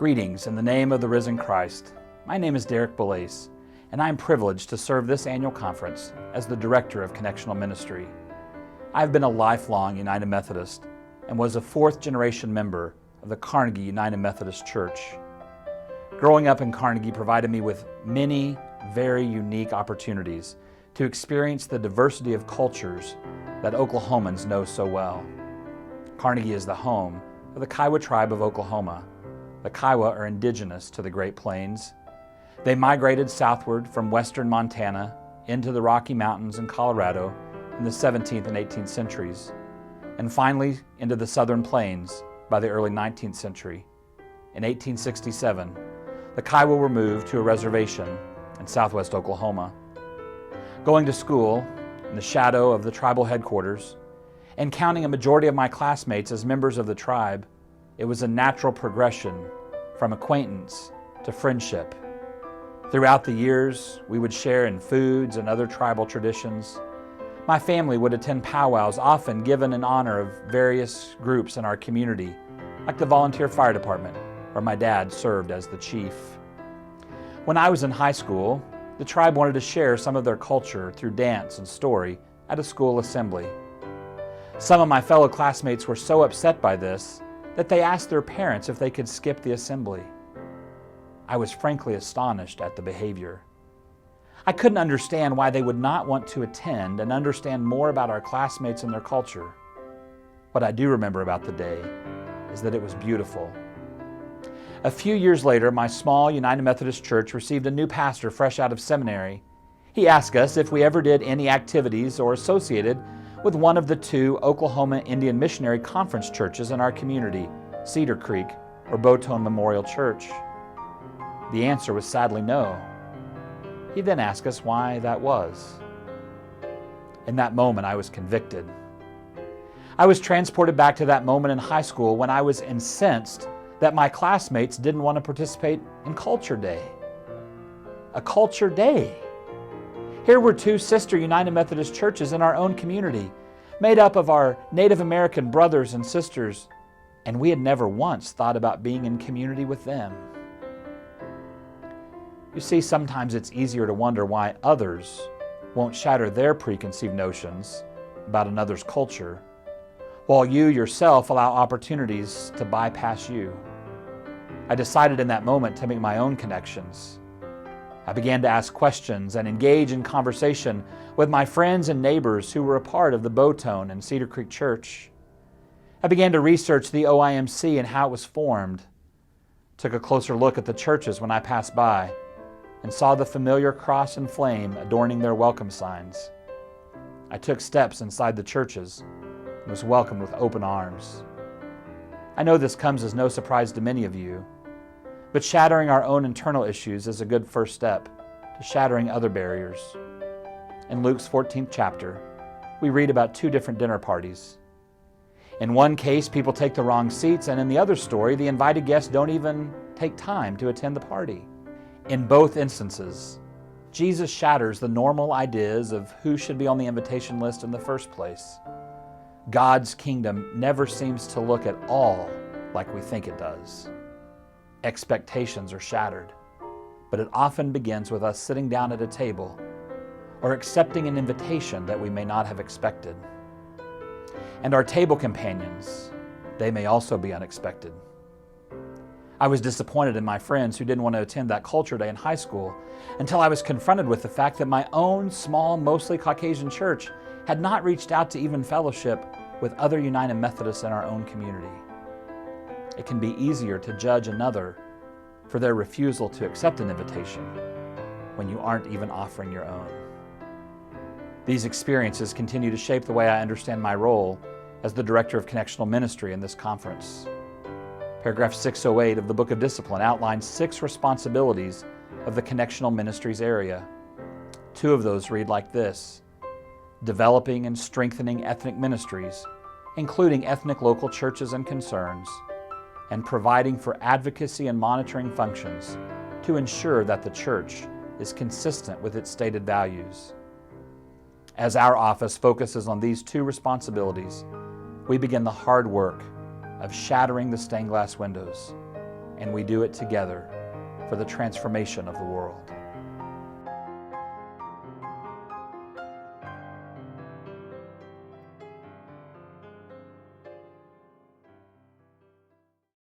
Greetings in the name of the risen Christ. My name is Derrek Belase, and I am privileged to serve this annual conference as the Director of Connectional Ministry. I have been a lifelong United Methodist and was a fourth-generation member of the Carnegie United Methodist Church. Growing up in Carnegie provided me with many very unique opportunities to experience the diversity of cultures that Oklahomans know so well. Carnegie is the home of the Kiowa tribe of Oklahoma. The Kiowa are indigenous to the Great Plains. They migrated southward from western Montana into the Rocky Mountains in Colorado in the 17th and 18th centuries, and finally into the Southern Plains by the early 19th century. In 1867, the Kiowa were moved to a reservation in southwest Oklahoma. Going to school in the shadow of the tribal headquarters and counting a majority of my classmates as members of the tribe, it was a natural progression from acquaintance to friendship. Throughout the years, we would share in foods and other tribal traditions. My family would attend powwows, often given in honor of various groups in our community, like the Volunteer Fire Department, where my dad served as the chief. When I was in high school, the tribe wanted to share some of their culture through dance and story at a school assembly. Some of my fellow classmates were so upset by this that they asked their parents if they could skip the assembly. I was frankly astonished at the behavior. I couldn't understand why they would not want to attend and understand more about our classmates and their culture. What I do remember about the day is that it was beautiful. A few years later, my small United Methodist Church received a new pastor fresh out of seminary. He asked us if we ever did any activities or associated with one of the two Oklahoma Indian Missionary Conference churches in our community, Cedar Creek or Bowtone Memorial Church. The answer was sadly no. He then asked us why that was. In that moment, I was convicted. I was transported back to that moment in high school when I was incensed that my classmates didn't want to participate in Culture Day. A Culture Day. Here were two sister United Methodist churches in our own community, made up of our Native American brothers and sisters, and we had never once thought about being in community with them. You see, sometimes it's easier to wonder why others won't shatter their preconceived notions about another's culture, while you yourself allow opportunities to bypass you. I decided in that moment to make my own connections. I began to ask questions and engage in conversation with my friends and neighbors who were a part of the Bowtone and Cedar Creek Church. I began to research the OIMC and how it was formed. Took a closer look at the churches when I passed by and saw the familiar cross and flame adorning their welcome signs. I took steps inside the churches and was welcomed with open arms. I know this comes as no surprise to many of you, but shattering our own internal issues is a good first step to shattering other barriers. In Luke's 14th chapter, we read about two different dinner parties. In one case, people take the wrong seats, and in the other story, the invited guests don't even take time to attend the party. In both instances, Jesus shatters the normal ideas of who should be on the invitation list in the first place. God's kingdom never seems to look at all like we think it does. Expectations are shattered, but it often begins with us sitting down at a table or accepting an invitation that we may not have expected. And our table companions, they may also be unexpected. I was disappointed in my friends who didn't want to attend that Culture Day in high school until I was confronted with the fact that my own small, mostly Caucasian church had not reached out to even fellowship with other United Methodists in our own community. It can be easier to judge another for their refusal to accept an invitation when you aren't even offering your own. These experiences continue to shape the way I understand my role as the Director of Connectional Ministry in this conference. Paragraph 608 of the Book of Discipline outlines 6 responsibilities of the Connectional Ministries area. 2 of those read like this: developing and strengthening ethnic ministries, including ethnic local churches and concerns, and providing for advocacy and monitoring functions to ensure that the church is consistent with its stated values. As our office focuses on these 2 responsibilities, we begin the hard work of shattering the stained glass windows and we do it together for the transformation of the world.